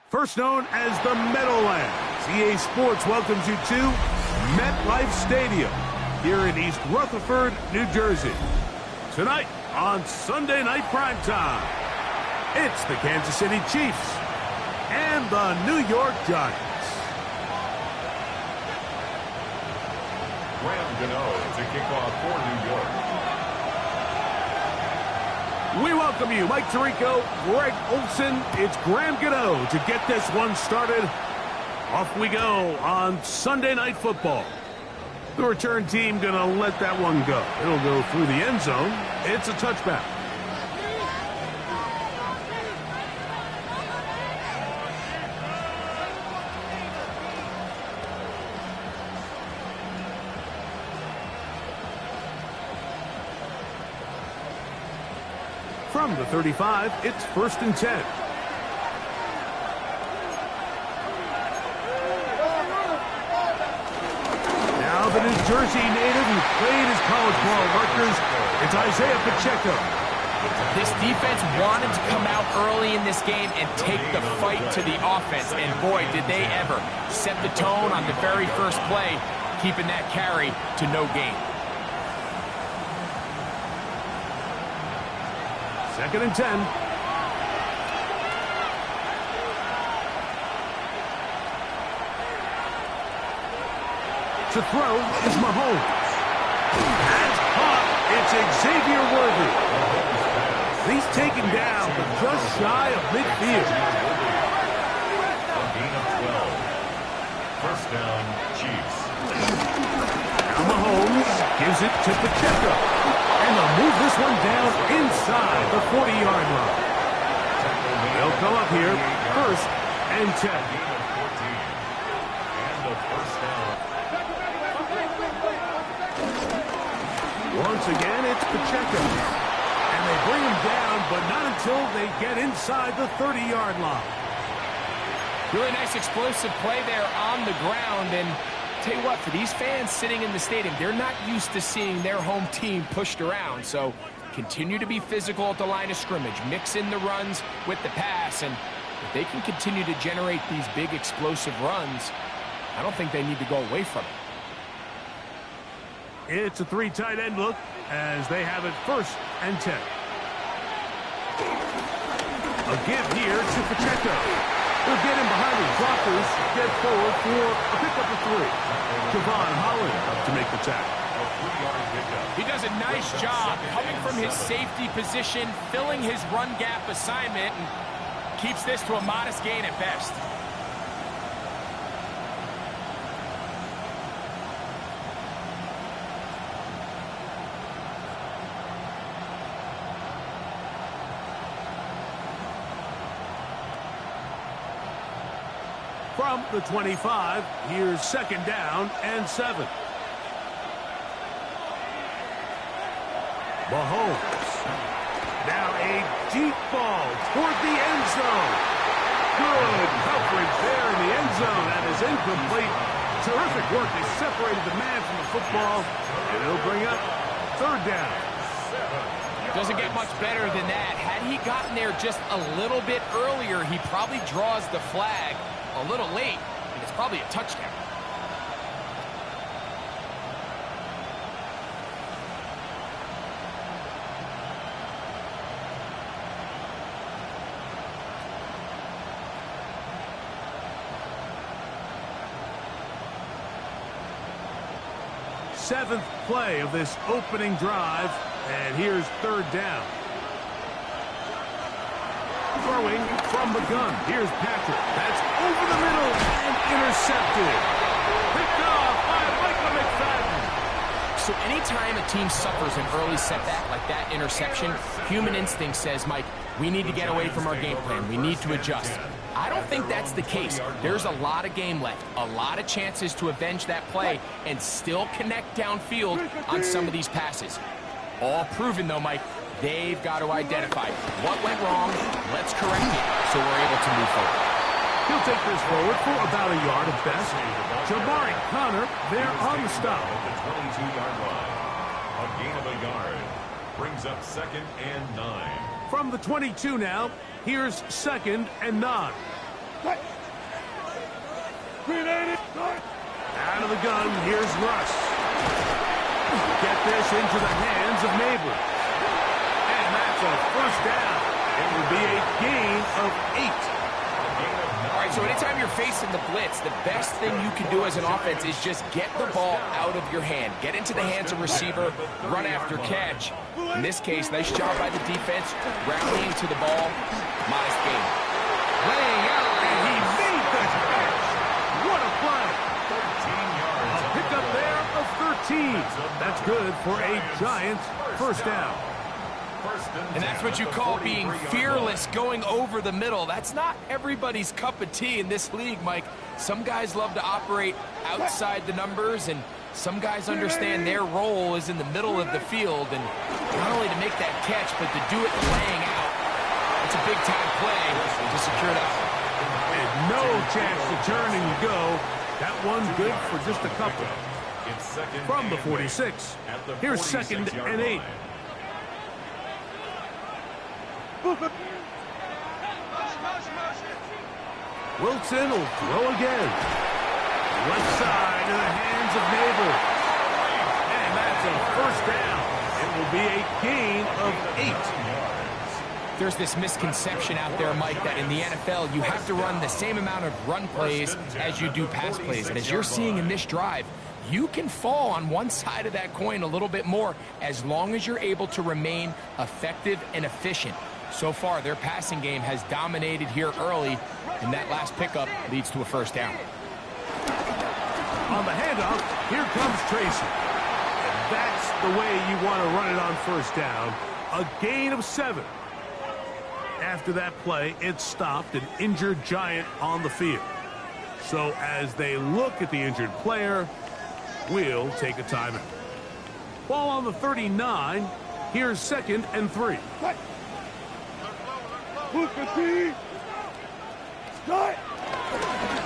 First known as the Meadowlands, EA Sports welcomes you to MetLife Stadium here in East Rutherford, New Jersey. Tonight on Sunday Night Primetime, it's the Kansas City Chiefs and the New York Giants. Graham Gano to kick off for New York. We welcome you, Mike Tirico, Greg Olson. It's Graham Gano to get this one started. Off we go on Sunday Night Football. The return team going to let that one go. It'll go through the end zone. It's a touchback. From the 35, it's 1st and 10. Now the New Jersey native who played his college ball at Rutgers, it's Isaiah Pacheco. This defense wanted to come out early in this game and take the fight to the offense, and boy, did they ever. Set the tone on the very first play, keeping that carry to no gain. 2nd and 10. To throw is Mahomes. That's caught. It's Xavier Worthy. He's taken down, but just shy of midfield. Gain of 12. First down, Chiefs. Now Mahomes gives it to Pacheco. And they'll move this one down inside the 40-yard line. They'll come up here, 1st and 10. And the first down. Once again, it's Pacheco. And they bring him down, but not until they get inside the 30-yard line. Really nice explosive play there on the ground, and tell you what, for these fans sitting in the stadium, they're not used to seeing their home team pushed around, so continue to be physical at the line of scrimmage, mix in the runs with the pass, and if they can continue to generate these big explosive runs, I don't think they need to go away from it. It's a 3 tight end look as they have it 1st and 10. A give here to Pacheco. They'll get him behind his blockers, get forward for a pickup of 3. Javon Holland up to make the tackle. He does a nice job coming from his safety position, filling his run gap assignment, and keeps this to a modest gain at best. From the 25, here's 2nd down and 7. Mahomes. Now a deep ball toward the end zone. Good coverage there in the end zone. That is incomplete. Terrific work. They separated the man from the football, and it'll bring up 3rd down. Doesn't get much better than that. Had he gotten there just a little bit earlier, he probably draws the flag a little late, and it's probably a touchdown. Seventh play of this opening drive, and here's 3rd down. Throwing from the gun. Here's Patrick. That's over the middle and intercepted. Picked off by Michael McFadden. So anytime a team suffers an early setback like that interception, human instinct says, Mike, we need to get away from our game plan. We need to adjust. I don't think that's the case. There's a lot of game left, a lot of chances to avenge that play and still connect downfield on some of these passes. All proven, though, Mike. They've got to identify what went wrong, let's correct it, so we're able to move forward. He'll take this forward for about a yard at best. Jabari Connor there on the stop. At the 22-yard line. A gain of a yard. Brings up 2nd and 9. From the 22 now, here's 2nd and 9. Out of the gun, here's Russ. Get this into the hands of Neighbors. And that's a first down. It will be a gain of 8. All right, so anytime you're facing the blitz, the best thing you can do as an offense is just get the ball out of your hand. Get into the hands of receiver, run after catch. In this case, nice job by the defense, rallying to the ball. Modest gain. Laying out, and he made the catch. What a play. 13 yards. A pickup there of 13. That's good for a Giants first down. And that's what you call being fearless, going over the middle. That's not everybody's cup of tea in this league, Mike. Some guys love to operate outside the numbers, and some guys understand their role is in the middle of the field. And not only to make that catch, but to do it laying out. It's a big-time play to secure that. And no chance to turn and go. That one good for just a couple. From the 46. Here's 2nd and 8. Wilson will throw again. Left side in the hands of Neighbors. And that's a first down. It will be a gain of 8. There's this misconception out there, Mike, that in the NFL you have to run the same amount of run plays as you do pass plays. And as you're seeing in this drive, you can fall on one side of that coin a little bit more as long as you're able to remain effective and efficient. So far, their passing game has dominated here early, and that last pickup leads to a first down. On the handoff, here comes Tracy. And that's the way you want to run it on first down. A gain of 7. After that play, it stopped an injured Giant on the field. So as they look at the injured player, we'll take a timeout. Ball on the 39. Here's 2nd and 3.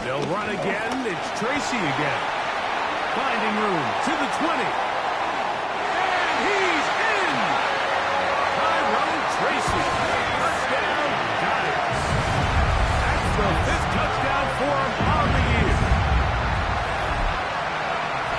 They'll run again. It's Tracy again. Finding room to the 20. And he's in! Tyrone Tracy. Touchdown, Giants. That's the 5th touchdown for him on the year.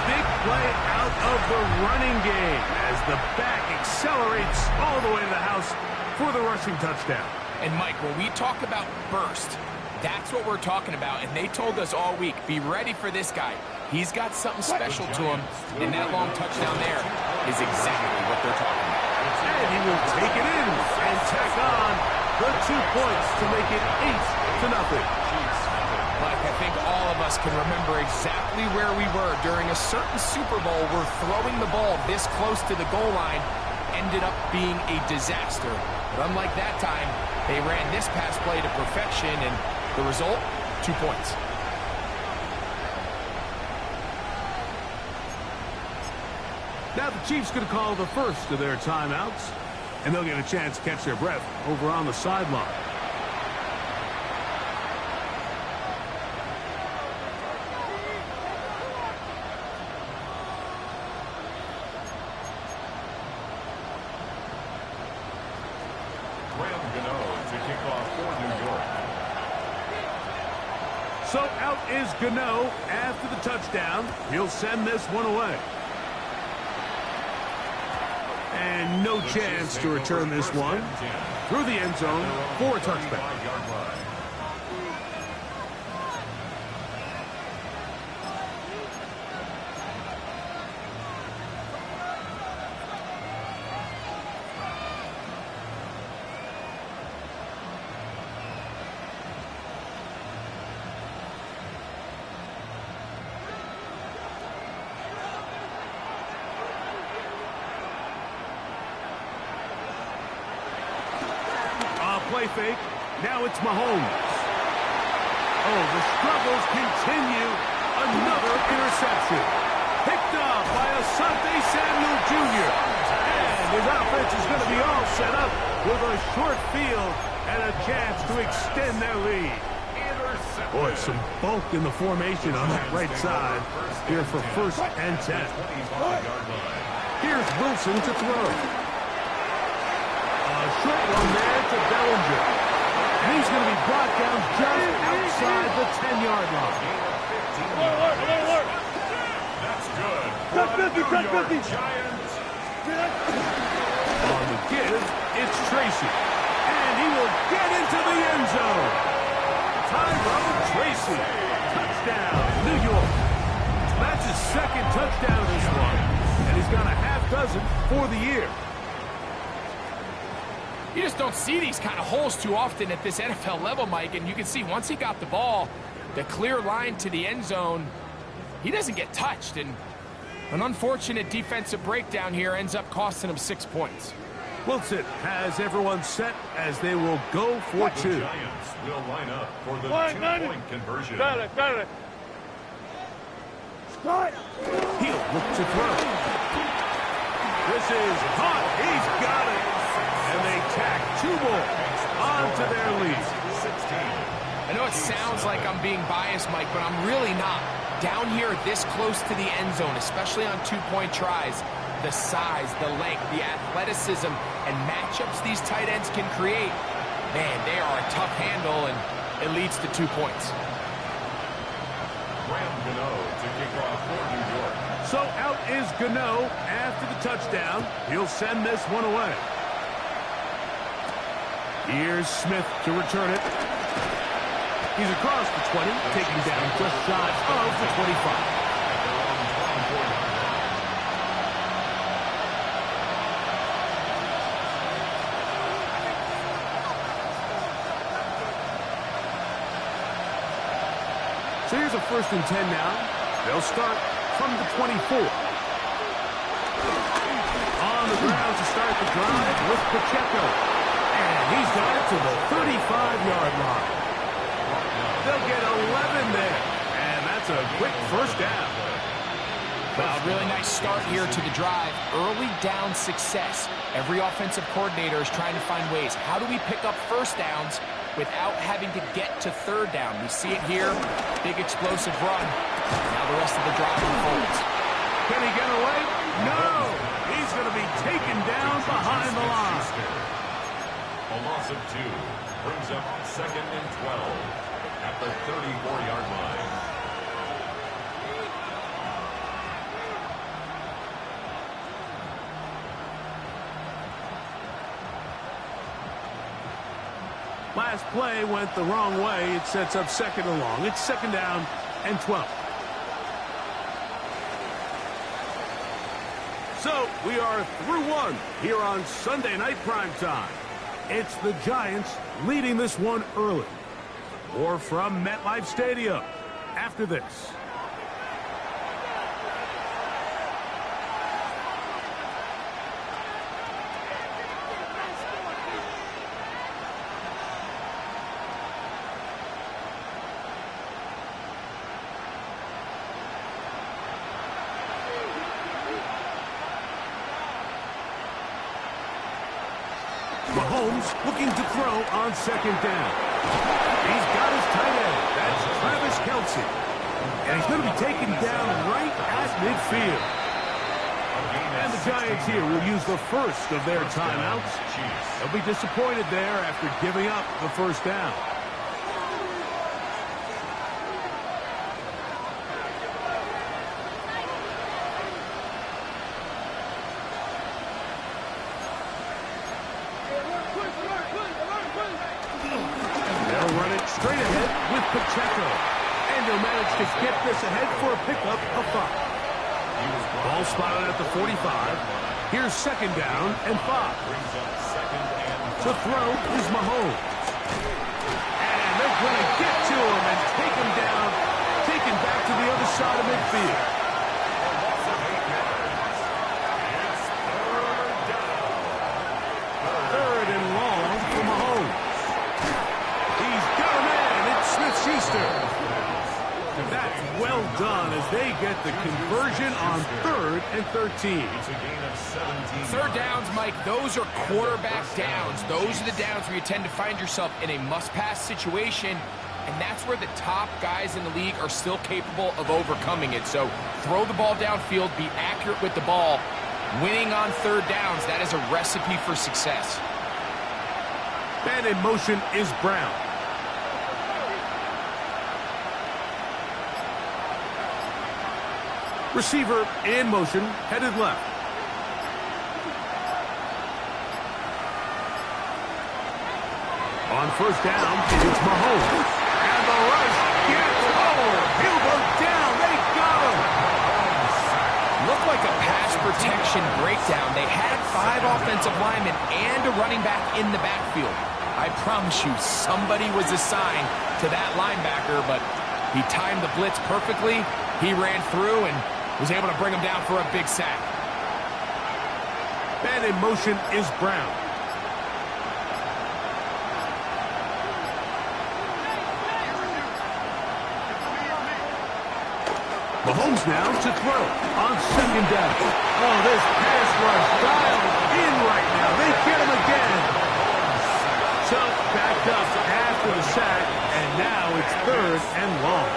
Big play out of the running game as the back accelerates all the way to the house for the rushing touchdown. And, Mike, when we talk about burst, that's what we're talking about. And they told us all week, be ready for this guy. He's got something special to him, and that long touchdown there is exactly what they're talking about. And he will take it in and tack on the 2 points to make it 8-0. Mike, I think all of us can remember exactly where we were during a certain Super Bowl where throwing the ball this close to the goal line ended up being a disaster. But unlike that time, they ran this pass play to perfection, and the result, 2 points. Now the Chiefs going to call the first of their timeouts, and they'll get a chance to catch their breath over on the sideline. So out is Gano after the touchdown. He'll send this one away. And no chance to return this one through the end zone for a touchback. Play fake. Now it's Mahomes. Oh, the struggles continue. Another interception. Picked up by Asante Samuel Jr. And his offense is going to be all set up with a short field and a chance to extend their lead. Interception. Boy, some bulk in the formation on that right side here for 1st and 10. Here's Wilson to throw. A short one there to Bellinger. And he's going to be brought down just outside the 10-yard line. That's good. Touch 50, touch 50. Giants. On the give, it's Tracy. And he will get into the end zone. Tyrone Tracy. Touchdown, New York. That's his 2nd touchdown of this one. And he's got a half dozen for the year. You just don't see these kind of holes too often at this NFL level, Mike. And you can see once he got the ball, the clear line to the end zone, he doesn't get touched. And an unfortunate defensive breakdown here ends up costing him 6 points. Wilson has everyone set as they will go for The 2. Giants will line up for the Line, 2-point conversion. Got it. Start. He'll look to throw. This is hot. He's got it. And they tack 2 more onto their lead. 16. I know it sounds like I'm being biased, Mike, but I'm really not. Down here this close to the end zone, especially on 2-point tries, the size, the length, the athleticism, and matchups these tight ends can create, man, they are a tough handle, and it leads to 2 points. Graham Gano to kick off for New York. So out is Gano after the touchdown. He'll send this one away. Here's Smith to return it. He's across the 20, taking down just shy of the 25. So here's a 1st and 10 now. They'll start from the 24. On the ground to start the drive with Pacheco. And he's got it to the 35-yard line. They'll get 11 there. And that's a quick 1st down. Well, really nice start here to the drive. Early down success. Every offensive coordinator is trying to find ways. How do we pick up 1st downs without having to get to 3rd down? We see it here. Big explosive run. Now the rest of the drive unfolds. Can he get away? No! He's going to be taken down behind the line. A loss of 2 brings up 2nd and 12 at the 34-yard line. Last play went the wrong way. It sets up 2nd and long. It's 2nd down and 12. So we are through 1 here on Sunday Night Primetime. It's the Giants leading this one early. More from MetLife Stadium after this. Mahomes looking to throw on 2nd down. He's got his tight end. That's Travis Kelce. And he's going to be taken down right at midfield. And the Giants here will use the 1st of their timeouts. They'll be disappointed there after giving up the 1st down. They'll run it straight ahead with Pacheco. And they'll manage to get this ahead for a pickup of 5. Ball spotted at the 45. Here's 2nd down and 5. To throw is Mahomes. And they're going to get to him and take him down. Taken back to the other side of midfield. Third and long for Mahomes. He's got a man. It's Smith-Schuster. That's well done as they get the conversion on 3rd and 13. It's a gain of 17. 3rd downs, Mike, those are quarterback downs. Those are the downs where you tend to find yourself in a must-pass situation. and that's where the top guys in the league are still capable of overcoming it. So throw the ball downfield, be accurate with the ball. Winning on third downs, that is a recipe for success. And in motion is Brown. Receiver in motion, headed left. On first down, it's Mahomes. And the rush gets home. He'll go down. They got him. Looked like a pass protection breakdown. They had 5 offensive linemen and a running back in the backfield. I promise you, somebody was assigned to that linebacker, but he timed the blitz perfectly. He ran through and was able to bring him down for a big sack. And in motion is Brown. Mahomes now to throw on second down. Oh, this pass rush dialed in right now. They get him again. So backed up after the sack, and now it's third and long.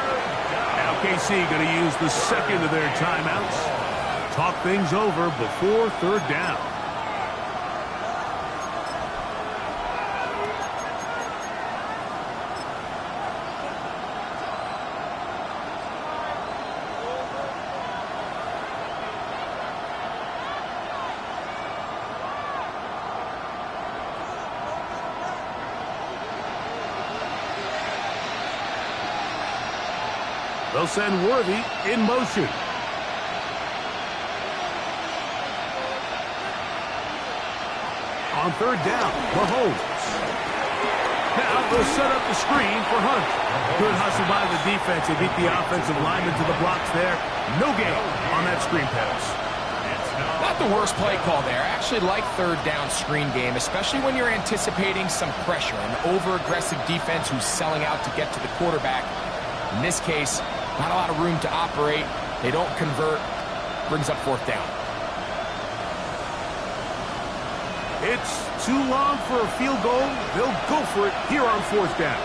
Now KC going to use the second of their timeouts. Talk things over before third down. They'll send Worthy in motion. On third down, Mahomes. Now they'll set up the screen for Hunt. Good hustle by the defense. They beat the offensive lineman to the blocks there. No gain on that screen pass. Not the worst play call there. I actually like third down screen game, especially when you're anticipating some pressure. An over-aggressive defense who's selling out to get to the quarterback. In this case, not a lot of room to operate. They don't convert. Brings up fourth down. It's too long for a field goal. They'll go for it here on fourth down.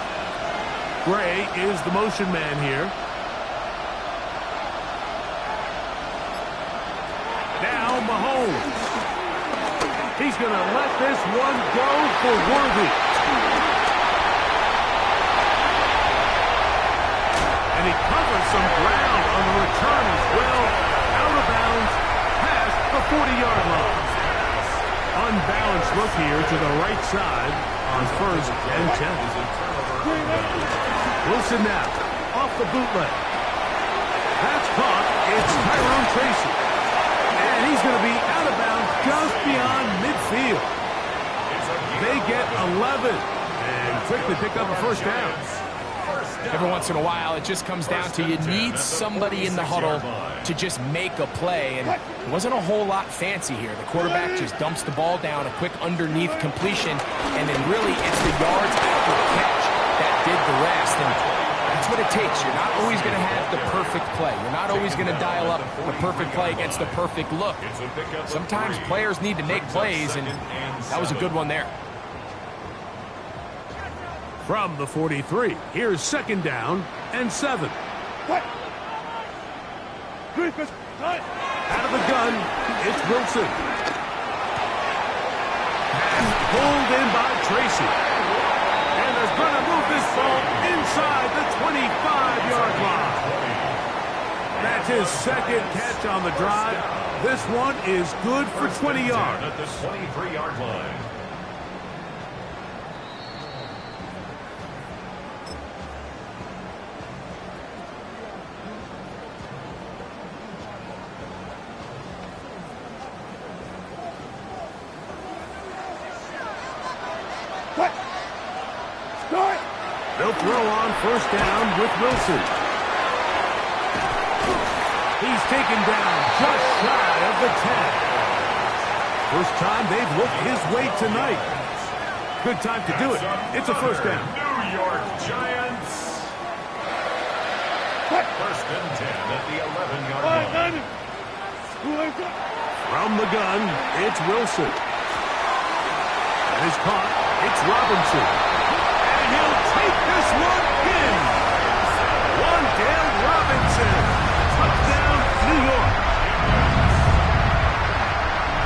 Gray is the motion man here. Now Mahomes. He's going to let this one go for Worthy. And he covers some ground on the return as well. Out of bounds, past the 40-yard line. Unbalanced look here to the right side on first and 10. Wilson now, off the bootleg. That's caught. It's Tyrone Tracy. And he's going to be out of bounds just beyond midfield. They get 11 and quickly pick up a first down. Every once in a while, it just comes down to you need somebody in the huddle to just make a play, and it wasn't a whole lot fancy here. The quarterback just dumps the ball down, a quick underneath completion, and then really it's the yards after the catch that did the rest, and that's what it takes. You're not always going to have the perfect play. You're not always going to dial up the perfect play against the perfect look. Sometimes players need to make plays, and that was a good one there. From the 43, here's second down and 7. What? Out of the gun, it's Wilson. Pass pulled in by Tracy. And they're going to move this ball inside the 25-yard line. That's his second catch on the drive. This one is good for 20 yards. At the 23-yard line. They'll throw on first down with Wilson. He's taken down just shy of the 10. First time they've looked his way tonight. Good time to do it. It's a first down. New York Giants. First and 10 at the 11-yard line. From the gun, it's Wilson. And he's caught. It's Robinson. And he'll take this one in. Wandale Robinson. Touchdown, New York.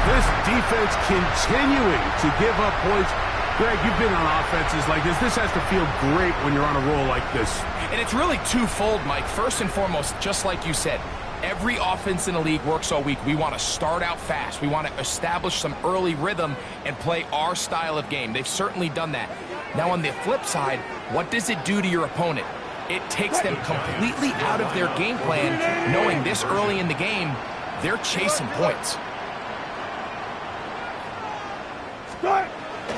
This defense continuing to give up points. Greg, you've been on offenses like this. This has to feel great when you're on a roll like this. And it's really twofold, Mike. First and foremost, just like you said, every offense in the league works all week. We want to start out fast. We want to establish some early rhythm and play our style of game. They've certainly done that. Now, on the flip side, what does it do to your opponent? It takes them completely out of their game plan, knowing this early in the game, they're chasing points.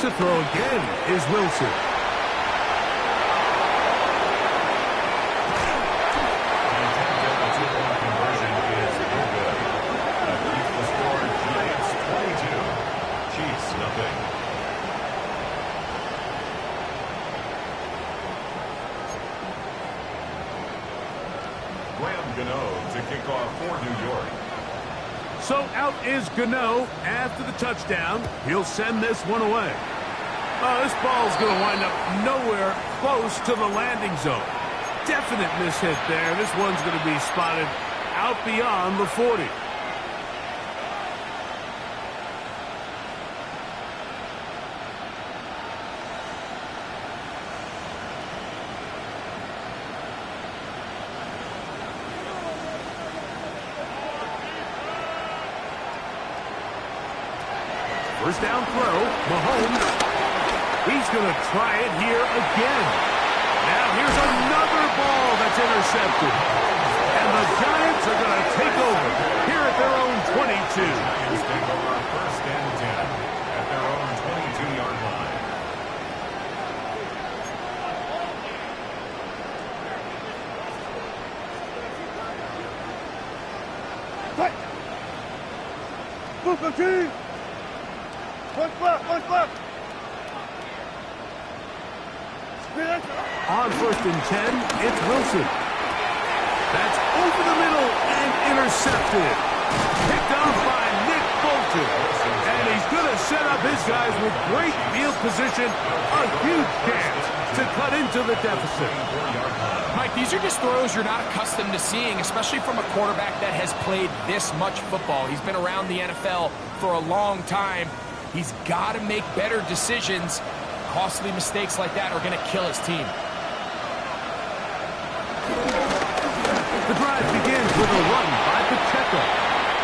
To throw again is Wilson. To kick off for New York. So out is Gano after the touchdown. He'll send this one away. Oh, this ball's going to wind up nowhere close to the landing zone. Definite mishit there. This one's going to be spotted out beyond the 40. First down throw, Mahomes. He's going to try it here again. Now here's another ball that's intercepted. And the Giants are going to take over here at their own 22. Giants take over first and 10 at their own 22-yard line. Move, Punch left. On first and 10, it's Wilson. That's over the middle and intercepted. Picked off by Nick Bolton. And he's going to set up his guys with great field position. A huge chance to cut into the deficit. Mike, these are just throws you're not accustomed to seeing, especially from a quarterback that has played this much football. He's been around the NFL for a long time. He's got to make better decisions. Costly mistakes like that are going to kill his team. The drive begins with a run by Pacheco.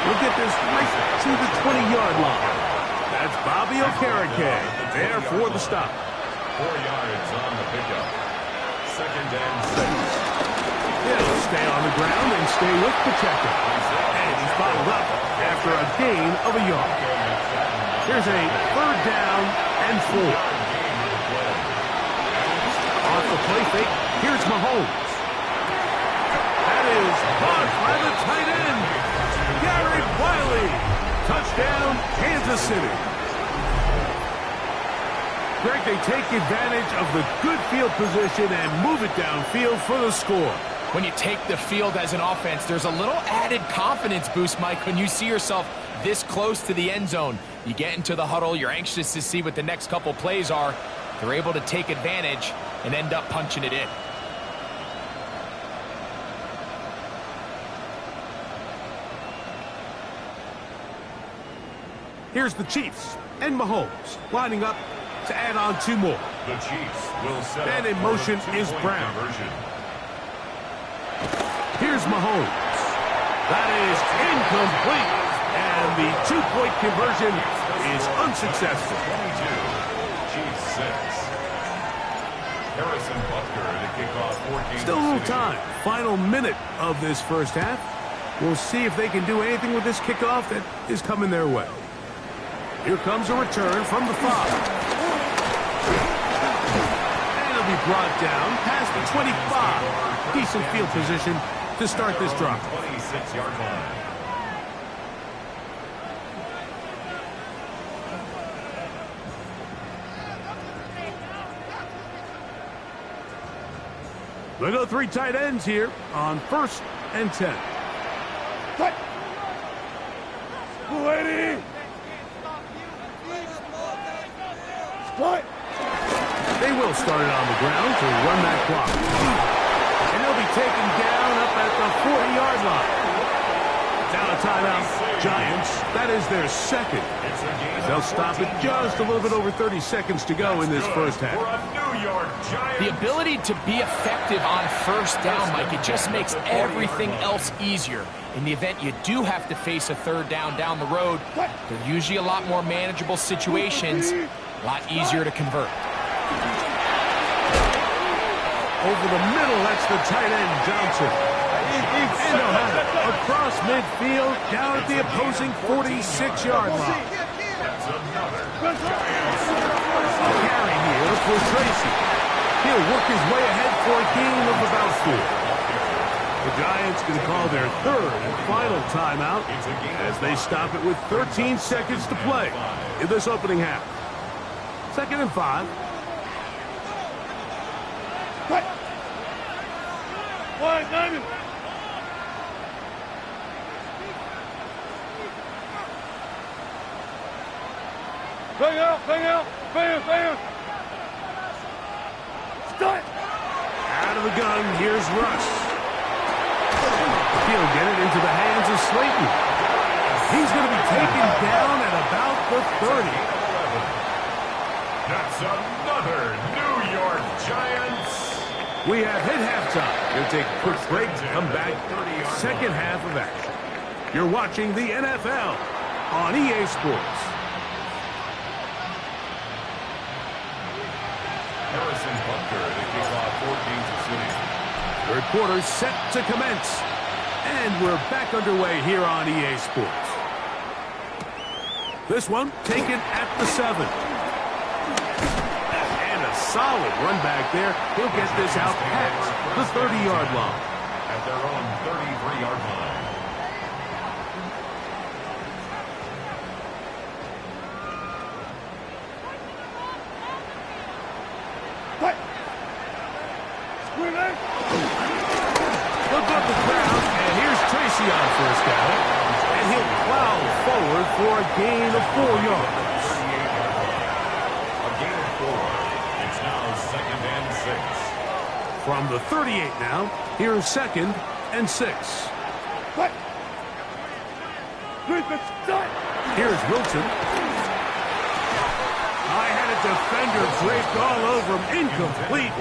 We'll get this right to the 20-yard line. That's Bobby Okereke there for the stop. 4 yards on the pickup. Second and 6. He'll stay on the ground and stay with Pacheco. And he's bottled up after a gain of a yard. Here's a third down and 4. Off the play fake, here's Mahomes. That is caught by the tight end, Garrett Wiley. Touchdown, Kansas City. Greg, they take advantage of the good field position and move it downfield for the score. When you take the field as an offense, there's a little added confidence boost, Mike, when you see yourself this close to the end zone. You get into the huddle, you're anxious to see what the next couple plays are. They're able to take advantage and end up punching it in. Here's the Chiefs and Mahomes lining up to add on 2 more. The Chiefs will set and up in motion is Brown. Conversion. Here's Mahomes. That is incomplete. And the 2-point conversion is unsuccessful. 22. Chiefs 6. Harrison Butker to kick off for Kansas Still a little City. time. Final minute of this first half. We'll see if they can do anything with this kickoff that is coming their way. Here comes a return from the 5. And it'll be brought down past the 25. Decent field position to start this drive. 26-yard line. They go 3 tight ends here on first and 10. Cut. Lady. Split. They will start it on the ground to run that clock. And they'll be taken down up at the 40-yard line. Now a timeout, Giants. That is their second. As they'll stop it just a little bit over 30 seconds to go in this first half. The ability to be effective on first down, Mike, it just makes everything else easier. In the event you do have to face a third down the road, they're usually a lot more manageable situations, a lot easier to convert. Over the middle, that's the tight end, Johnson. And across midfield, down at the opposing 46-yard line. A carry here for Tracy. He'll work his way ahead for a gain of about 4. The Giants can call their third and final timeout as they stop it with 13 seconds to play in this opening half. 2nd and 5. Cut! One, Diamond! Bang out! Bang out! Bam! Bam! Start! Out of the gun, here's Russ. He'll get it into the hands of Slayton. He's going to be taken down at about the 30. That's another New York Giants. We have hit halftime. We'll take a quick break, come back, second half of action. You're watching the NFL on EA Sports. Harrison Butker to kick off 14 to 6. Third quarter set to commence. And we're back underway here on EA Sports. This one taken at the 7. And a solid run back there. He'll get this out past the 30-yard line. At their own 33-yard line. Cut! Screen it! Look up the crowd, and here's Tracy on first down. And he'll plow forward for a gain of 4 yards. A gain of 4. It's now 2nd and 6. From the 38 now, here's 2nd and 6. Cut! Defense, start! Here's Wilson. I had a defender draped all over him. Incomplete.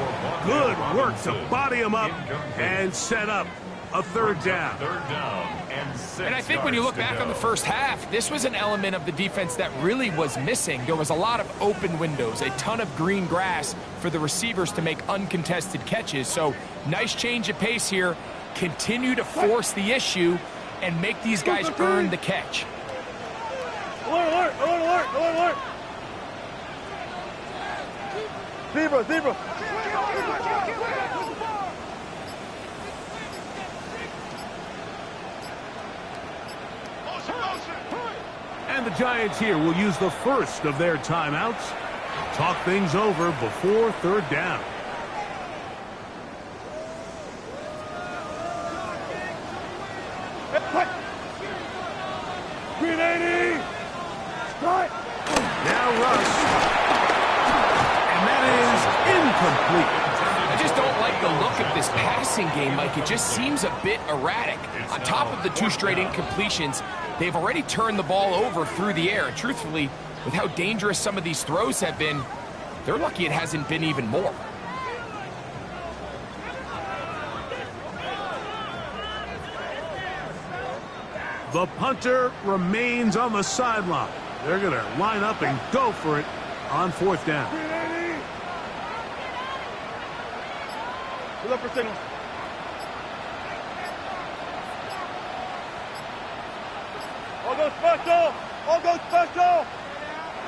Good work to body him up and set up a third down. Third down and 6. And I think when you look back on the first half, this was an element of the defense that really was missing. There was a lot of open windows, a ton of green grass for the receivers to make uncontested catches. So nice change of pace here. Continue to force the issue and make these guys earn the catch. Alert, alert, alert, alert, alert, alert! Zebra, zebra! And the Giants here will use the first of their timeouts. Talk things over before third down. Green 80! Strike! Now Russ. And that is incomplete. I just don't like the look of this passing game, Mike. It just seems a bit erratic. On top of the 2 straight incompletions, they've already turned the ball over through the air. And truthfully, with how dangerous some of these throws have been, they're lucky it hasn't been even more. The punter remains on the sideline. They're going to line up and go for it on fourth down. Green 80! Look up for signal. All go special! All go special!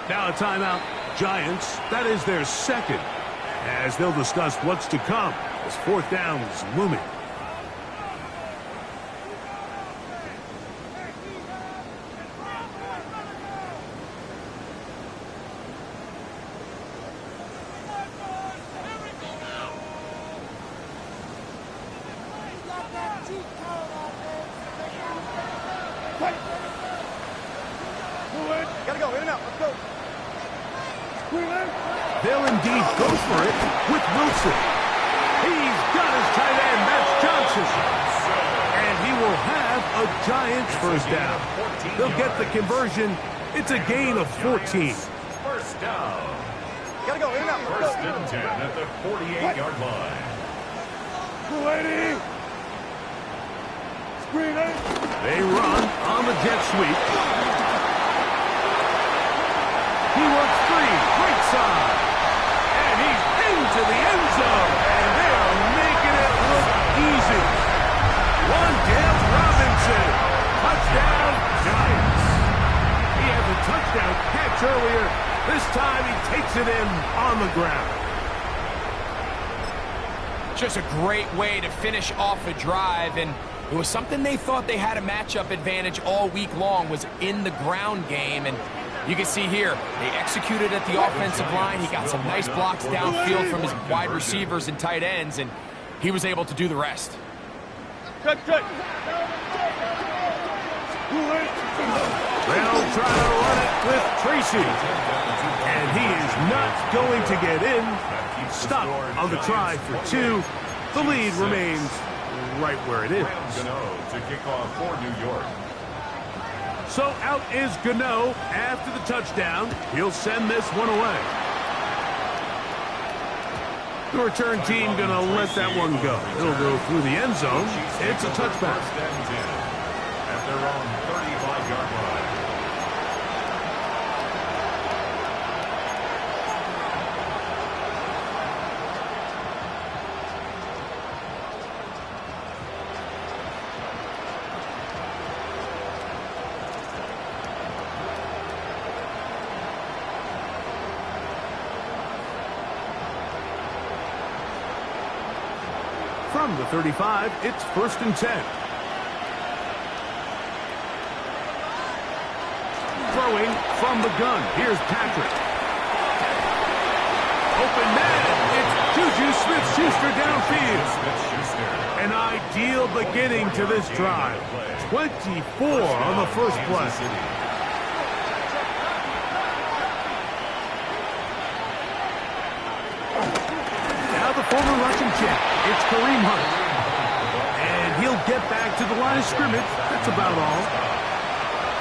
Now a timeout. Giants, that is their second, as they'll discuss what's to come as fourth down is looming. Gotta go, in and out, let's go. Green 80! they'll indeed go for it with Wilson. He's got his tight end. That's Johnson. And he will have a Giants first down. They'll get the conversion. It's a gain of 14. First down. Gotta go, in and out. First and 10 at the 48-yard line. 280. Screen 8. They run on the jet sweep. He works free, right side. And he's into the end zone. And they are making it look easy. Wandale Robinson. Touchdown, Giants. He has a touchdown catch earlier. This time he takes it in on the ground. Just a great way to finish off a drive, and it was something they thought they had a matchup advantage all week long, was in the ground game. And you can see here, they executed at the offensive line. He got some nice blocks downfield from his wide receivers and tight ends, and he was able to do the rest. Check. They'll try to run it with Tracy. And he is not going to get in. Stop on the try for 2. The lead remains right where it is. To kick off for New York. So out is Gano after the touchdown. He'll send this one away. The return team going to let that one go. It'll go through the end zone. It's a touchback. First and 10 at their own 35-yard line. From the 35, it's first and 10. Throwing from the gun. Here's Patrick. Open man. It's Juju Smith-Schuster downfield. An ideal beginning to this drive. 24 on the first play. Former Russian champ, it's Kareem Hunt. And he'll get back to the line of scrimmage. That's about all.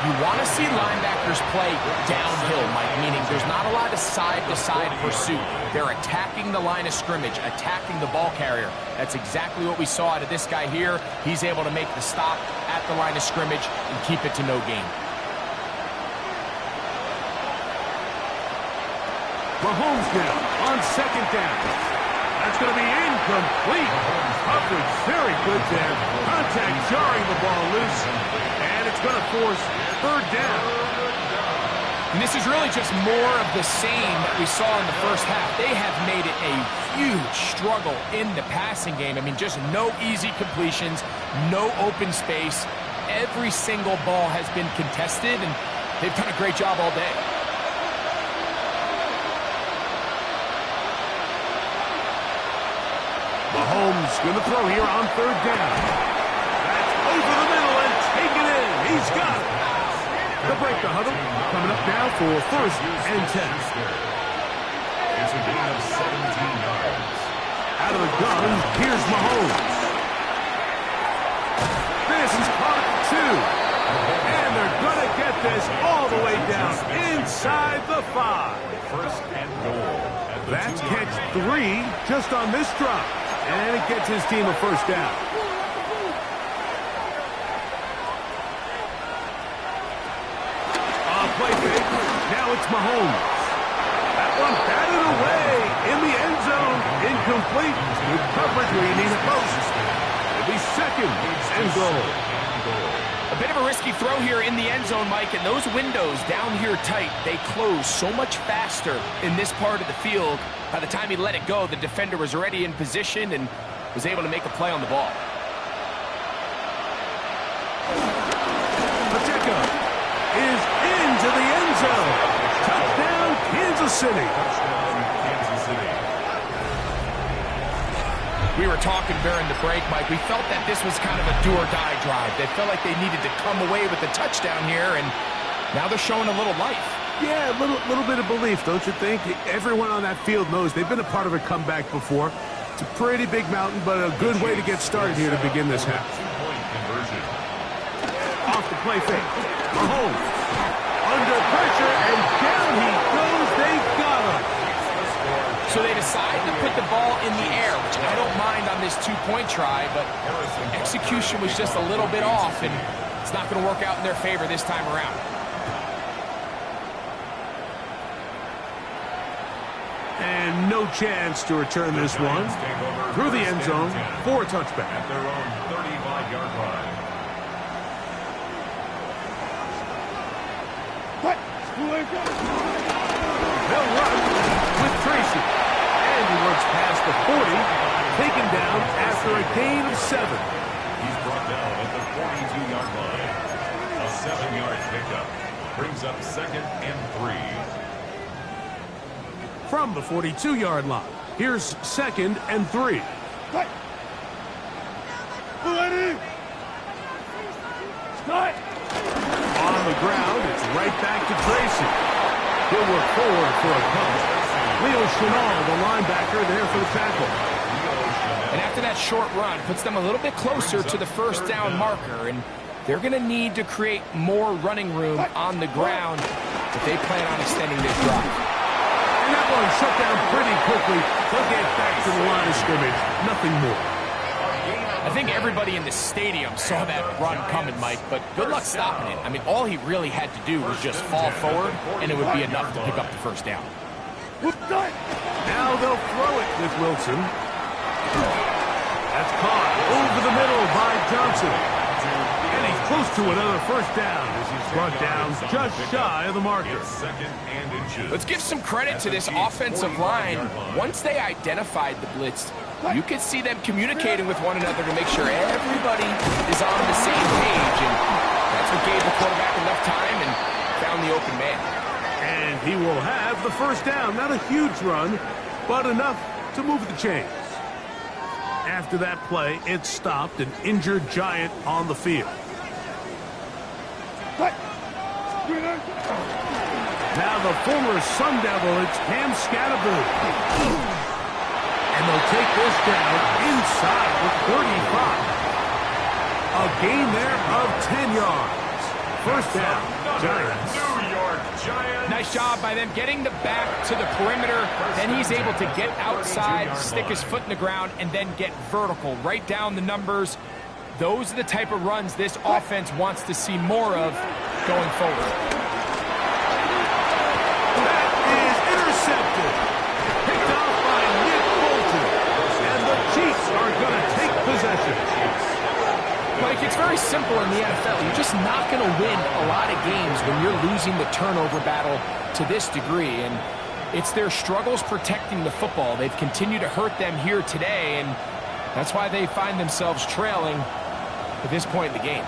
You want to see linebackers play downhill, Mike, meaning there's not a lot of side-to-side pursuit. They're attacking the line of scrimmage, attacking the ball carrier. That's exactly what we saw out of this guy here. He's able to make the stop at the line of scrimmage and keep it to no gain. Mahomes now on second down. That's going to be incomplete. Coverage very good there. Contact jarring the ball loose. And it's going to force third down. And this is really just more of the same that we saw in the first half. They have made it a huge struggle in the passing game. I mean, just no easy completions, no open space. Every single ball has been contested, and they've done a great job all day. Mahomes going to throw here on third down. That's over the middle and take it in. He's got it. The break the huddle. Coming up now for first and 10. It's a gain of 17 yards. Out of the gun, here's Mahomes. This is caught 2. And they're going to get this all the way down inside the 5. First and goal. That's catch 3 just on this drop. And it gets his team a first down. Play fake. Now it's Mahomes. That one batted away in the end zone. Incomplete. Good coverage where you need a post. It'll be second and goal. A bit of a risky throw here in the end zone, Mike, and those windows down here tight, they close so much faster in this part of the field. By the time he let it go, the defender was already in position and was able to make a play on the ball. Pacheco is into the end zone. Touchdown, Kansas City. We were talking during the break, Mike. We felt that this was kind of a do-or-die drive. They felt like they needed to come away with the touchdown here, and now they're showing a little life. Yeah, a little bit of belief, don't you think? Everyone on that field knows they've been a part of a comeback before. It's a pretty big mountain, but a good way to get started here to begin this half. Off the play fake. Mahomes under pressure, and down he goes. They've got him. So they decide to put the ball in the air, which I don't mind on this two-point try, but execution was just a little bit off, and it's not going to work out in their favor this time around. And no chance to return this one through the end zone for a touchback. At their own 35-yard line. They'll run with Tracy. And he works past the 40, taken down after a gain of 7. He's brought down at the 42-yard line. A 7-yard pickup brings up 2nd and 3. From the 42-yard line, here's 2nd and 3. On the ground, it's right back to Tracy. He'll work forward for a punt. Leo Chenal, the linebacker, there for the tackle. And after that short run, puts them a little bit closer to the first down marker, and they're going to need to create more running room on the ground if they plan on extending this drive. And that one shut down pretty quickly. They'll get back to the line of scrimmage. Nothing more. I think everybody in the stadium saw that run coming, Mike, but good luck stopping it. I mean, all he really had to do was just fall forward, and it would be enough to pick up the first down. Now they'll throw it with Wilson. That's caught over the middle by Johnson. And he's close to another first down as he's brought down just shy of the marker. Let's give some credit to this offensive line. Once they identified the blitz, you could see them communicating with one another to make sure everybody is on the same page. And that's what gave the quarterback enough time and found the open man. And he will have the first down. Not a huge run, but enough to move the chains. After that play, it stopped an injured Giant on the field. Now the former Sun Devil, it's Cam Scatterboo. And they'll take this down inside the 35. A gain there of 10 yards. First down, Giants. New York Giants. Nice job by them getting the back to the perimeter. Then he's able to get outside, stick his foot in the ground, and then get vertical. Right down the numbers. Those are the type of runs this offense wants to see more of going forward. That is intercepted. Picked off by Nick Bolton. And the Chiefs are going to take possession. Mike, it's very simple in the NFL. You're just not going to win a lot of games when you're losing the turnover battle to this degree. And it's their struggles protecting the football. They've continued to hurt them here today, and that's why they find themselves trailing at this point in the game.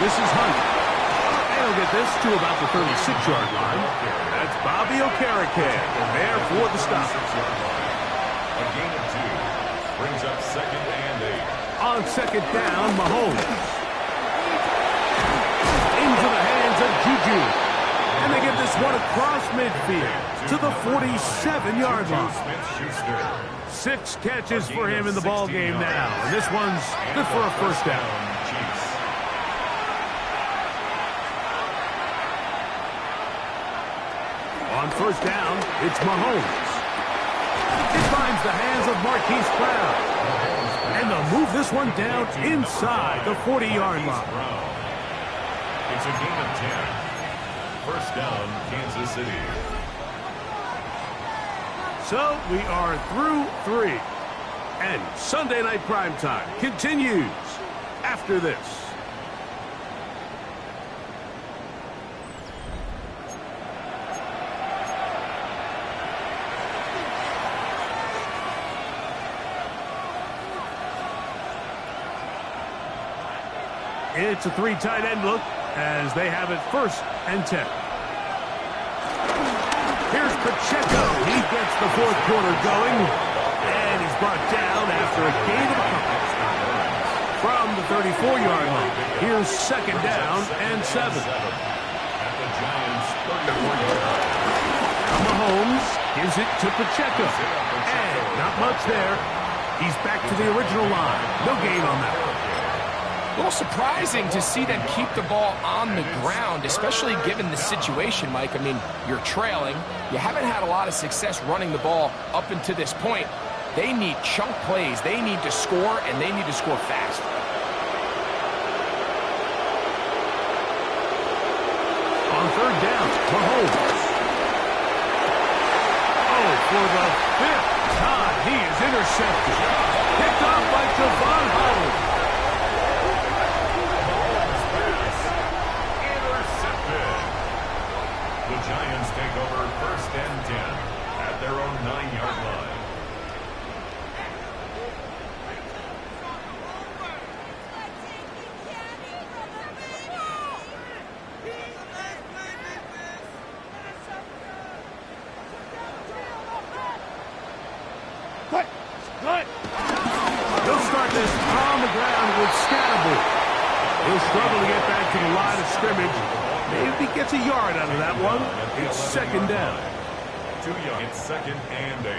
This is Hunt. And he'll get this to about the 36-yard line. That's Bobby Okereke there for the stop. A gain of 2 brings up 2nd and 8. On second down, Mahomes. Into the hands of Juju. And they get this one across midfield to the 47-yard line. 6 catches for him in the ball game now. And this one's good for a first down. On first down, it's Mahomes. It finds the hands of Marquise Brown. And they'll move this one down inside the 40-yard line. It's a gain of 10. First down, Kansas City. So we are through 3. And Sunday Night Primetime continues after this. It's a 3 tight end look as they have it 1st and 10. Here's Pacheco. He gets the 4th quarter going, and he's brought down after a gain of a couple. From the 34-yard line, here's 2nd down and 7. At the Giants' 34-yard line. Mahomes gives it to Pacheco. And not much there. He's back to the original line. No gain on that. A little surprising to see them keep the ball on the ground, especially given the situation, Mike. I mean, you're trailing. You haven't had a lot of success running the ball up until this point. They need chunk plays. They need to score, and they need to score fast. On 3rd down, Mahomes. Oh, for the 5th time, he is intercepted. Picked off by Javon Holland. The Giants take over 1st and 10 at their own 9-yard line. He'll start this on the ground with Scatterboard. He'll struggle to get back to the line of scrimmage. Maybe gets a yard out of that one. It's 2nd down. 2 yards. It's 2nd and 8.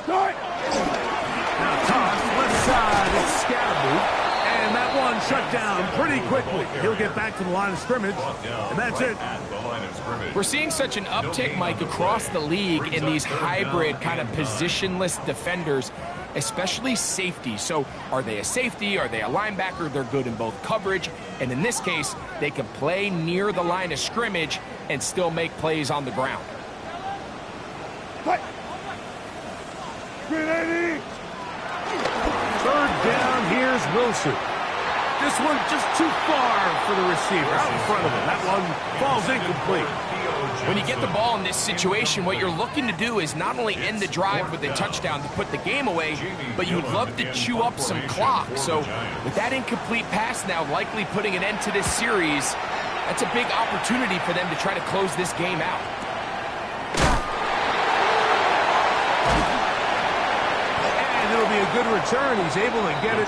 Start. Now toss left side. It's Scatterboard. And that one shut down pretty quickly. He'll get back to the line of scrimmage. And that's it. We're seeing such an uptick, Mike, across the league in these hybrid kind of positionless defenders, especially safety. So are they a safety? Are they a linebacker? They're good in both coverage. And in this case, they can play near the line of scrimmage and still make plays on the ground. What? 3rd down, here's Wilson. This one just too far for the receiver out in front of him. That one falls incomplete. When you get the ball in this situation, what you're looking to do is not only end the drive with a touchdown to put the game away, but you'd love to chew up some clock. So with that incomplete pass now likely putting an end to this series, that's a big opportunity for them to try to close this game out. It'll be a good return. He's able to get it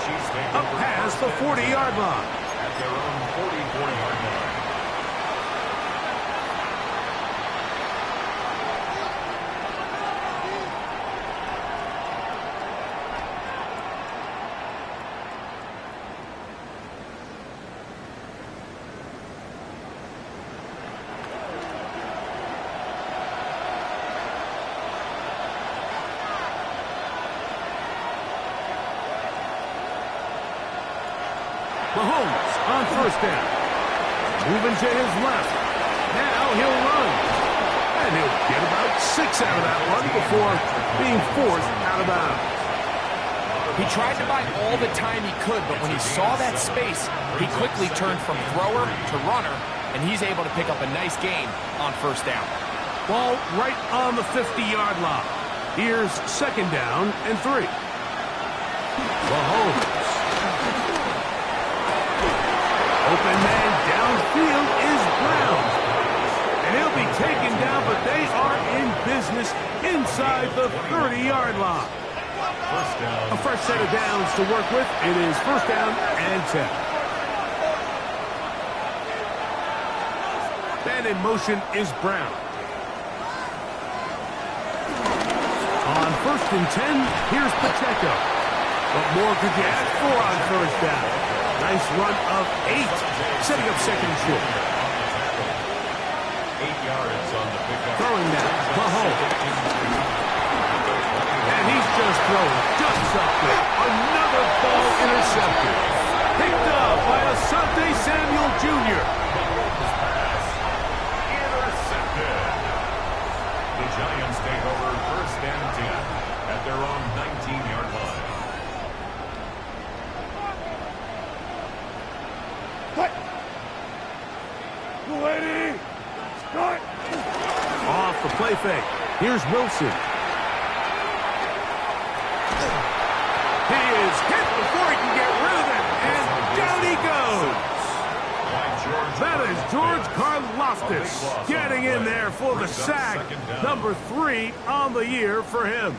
up past the 40-yard line. At their own 44-yard line. Mahomes on 1st down. Moving to his left. Now he'll run. And he'll get about 6 out of that one before being forced out of bounds. He tried to buy all the time he could, but when he saw that space, he quickly turned from thrower to runner, and he's able to pick up a nice gain on 1st down. Ball right on the 50-yard line. Here's 2nd down and 3. Mahomes. Open man downfield is Brown. And he'll be taken down, but they are in business inside the 30-yard line. A fresh set of downs to work with. It is 1st down and 10. Then in motion is Brown. On 1st and 10, here's Pacheco. What more could you ask for on 1st down? Nice run of 8, setting up 2nd and short. 8 yards on the pickup. Throwing now, Mahomes. And he's just throwing ducks up there. Another ball intercepted. Picked up by Asante Samuel Jr. Intercepted. The Giants take over 1st and 10 at their own 19-yard line. play fake. Here's Wilson. He is hit before he can get rid of it, and down he goes. That is George Karlaftis getting in there for the sack. Number 3 on the year for him.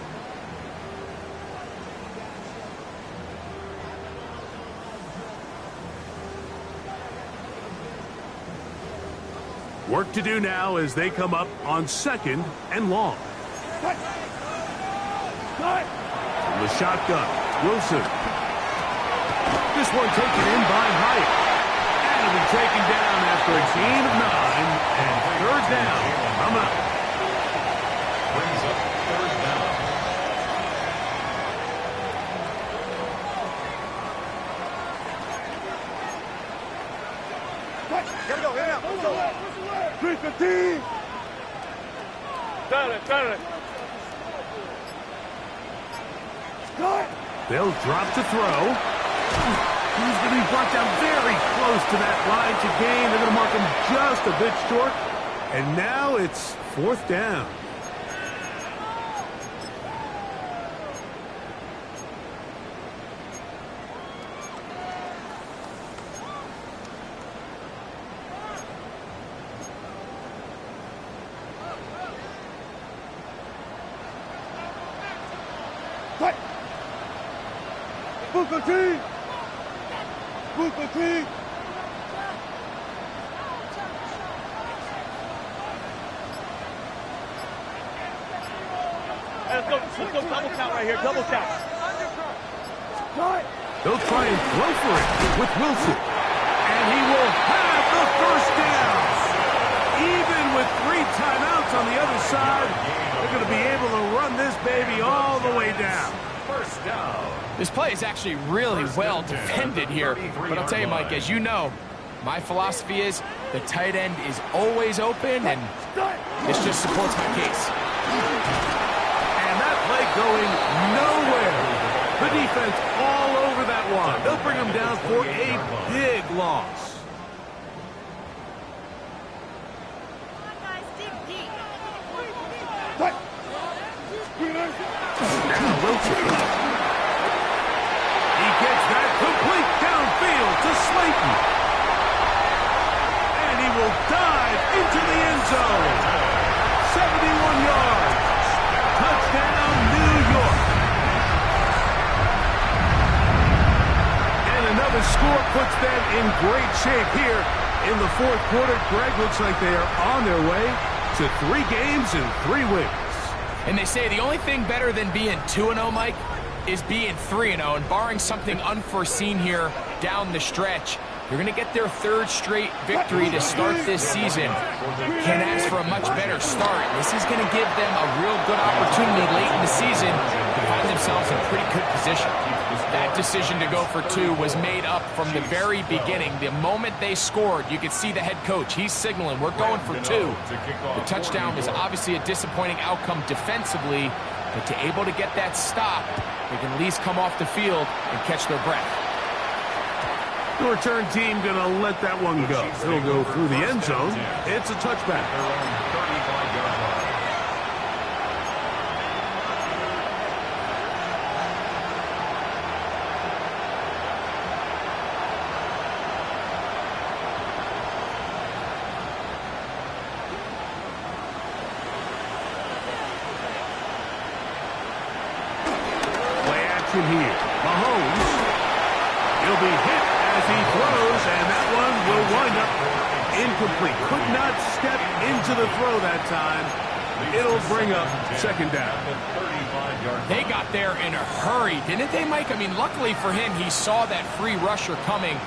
Work to do now as they come up on 2nd and long. From the shotgun, Wilson. This one taken in by Hyatt. And it'll be taken down after a gain of 9 and 3rd down. Coming up. Brings up 3rd down. Here we go, here we go. 315. Turn it. They'll drop to throw. He's going to be brought down very close to that line to gain. They're going to mark him just a bit short. And now it's 4th down. Booker T! Let's go double count right here, double count. They'll try and throw for it with Wilson. And he will have the 1st down. Even with 3 timeouts on the other side, they're going to be able to run this baby all the way down. 1st down. This play is actually really well defended here. But I'll tell you, Mike, as you know, my philosophy is the tight end is always open, and this just supports my case. And that play going nowhere. The defense all over that one. They'll bring him down for a big loss. Now Wilson. He gets that complete downfield to Slayton. And he will dive into the end zone. 71 yards. Touchdown, New York. And another score puts them in great shape here in the 4th quarter. Greg, looks like they are on their way to 3 games and 3 wins. And they say the only thing better than being 2-0, Mike, is being 3-0, and barring something unforeseen here down the stretch, they're going to get their 3rd straight victory to start this season. Can't ask for a much better start. This is going to give them a real good opportunity late in the season to find themselves in pretty good position. That decision to go for 2 was made up from the very beginning. The moment they scored, you could see the head coach. He's signaling, we're going for 2. The touchdown was obviously a disappointing outcome defensively, but to able to get that stop, they can at least come off the field and catch their breath. The return team going to let that one go. It'll go through the end zone. It's a touchback. Play action here. Mahomes. He'll be hit as he throws, and that one will wind up incomplete. Could not step into the throw that time. It'll bring up 2nd down. They got there in a hurry, didn't they, Mike? I mean, luckily for him, he saw that free rusher coming,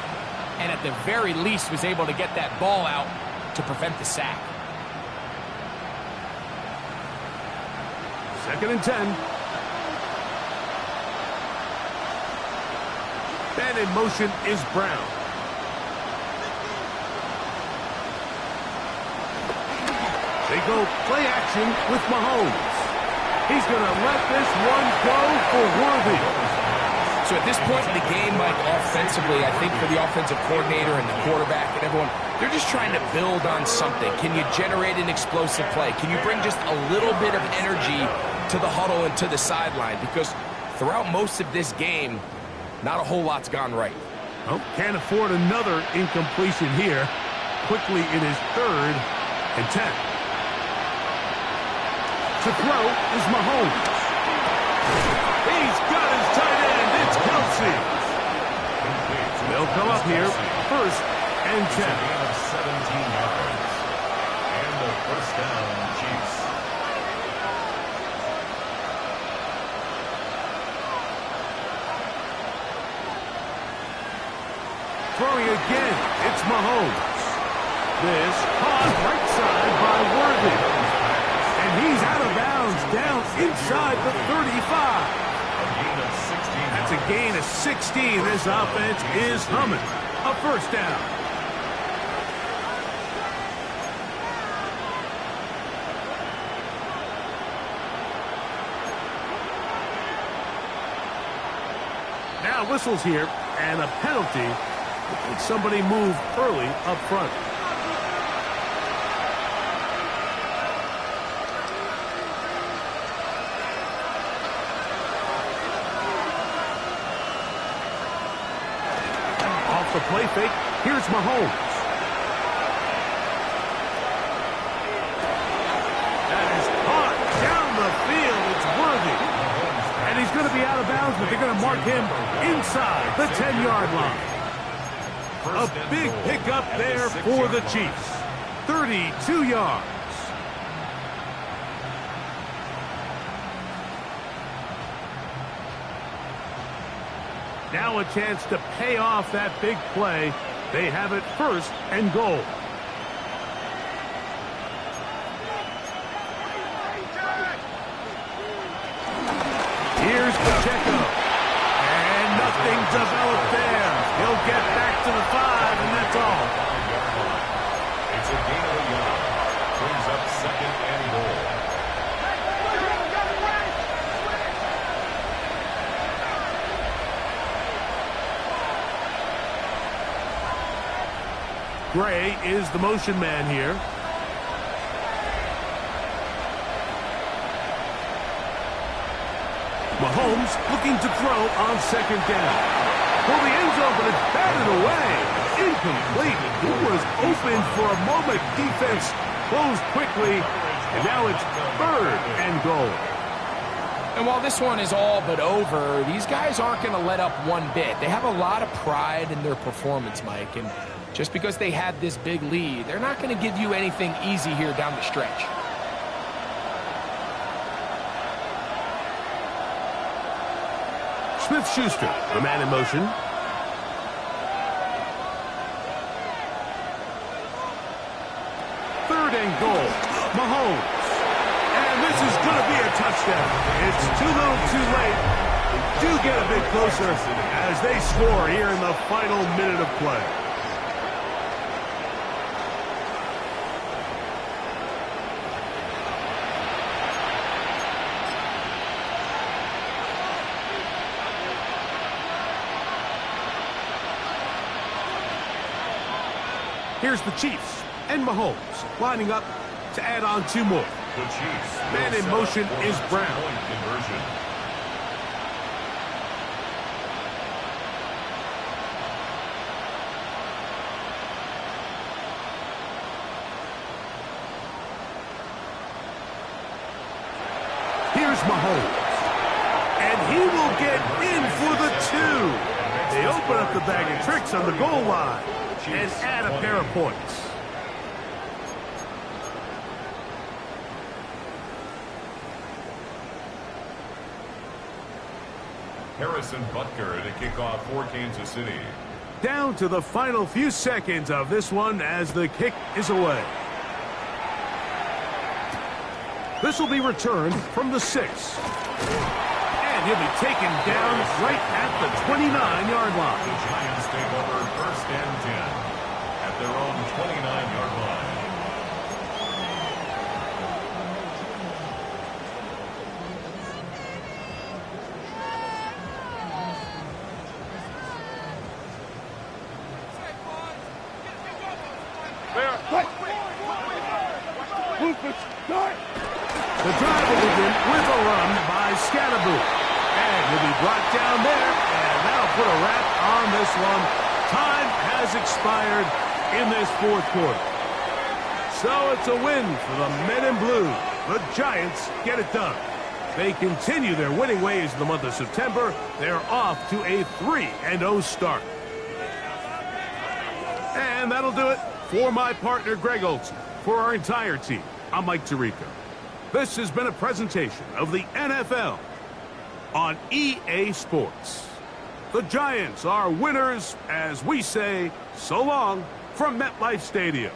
and at the very least was able to get that ball out to prevent the sack. 2nd and 10. And in motion is Brown. They go play action with Mahomes. He's going to let this one go for Worthy. So at this point in the game, Mike, offensively, I think for the offensive coordinator and the quarterback and everyone, They're just trying to build on something. Can you generate an explosive play? Can you bring just a little bit of energy to the huddle and to the sideline? Because throughout most of this game, not a whole lot's gone right. Oh, can't afford another incompletion here. Quickly in his 3rd and 10. To throw is Mahomes. He's got his tight end. It's Kelsey. They'll come up here, 1st and 10. Of 17 yards. And the first down, Chiefs. Throwing again, it's Mahomes. This caught right side by Worthy. And he's out of bounds down inside the 35. A gain of 16. That's a gain of 16. This offense is humming. A first down. Now whistles here and a penalty. Somebody moved early up front. Off the play fake, here's Mahomes. That is caught down the field. It's Worthy. And he's going to be out of bounds, but they're going to mark him inside the 10-yard line. A big pickup there for the Chiefs. 32 yards. Now a chance to pay off that big play. They have it 1st and goal. Here's Pacheco. And nothing developed there. He'll get back to the 5, and that's all. It's a gain of a yard. Brings up 2nd and goal. Gray is the motion man here. Mahomes looking to throw on 2nd down. For the end zone, but it's batted away. Incomplete. He was open for a moment. Defense closed quickly, and now it's 3rd and goal. And while this one is all but over, these guys aren't going to let up one bit. They have a lot of pride in their performance, Mike, and just because they had this big lead, they're not going to give you anything easy here down the stretch. Smith-Schuster, the man in motion. Third and goal. Mahomes. And this is going to be a touchdown. It's too little too late. They do get a bit closer as they score here in the final minute of play. Here's the Chiefs and Mahomes lining up to add on 2 more. The Chiefs. Man in motion is Brown. Conversion. Here's Mahomes. And he will get in for the 2. They open up the bag of tricks on the goal line and add a pair of points. Harrison Butker to kick off for Kansas City. Down to the final few seconds of this one as the kick is away. This will be returned from the 6. And he'll be taken down right at the 29-yard line. The Giants take over 1st and 10 at their own 29-yard line. Movement, start! The drive will begin with a run by Scatterboo. And he'll be brought down there, and that'll put a wrap on this one. Time has expired in this fourth quarter. So it's a win for the men in blue. The Giants get it done. They continue their winning ways in the month of September. They're off to a 3-0 start. And that'll do it for my partner, Greg Olson. For our entire team, I'm Mike Tirico. This has been a presentation of the NFL on EA Sports. The Giants are winners as we say so long from MetLife Stadium.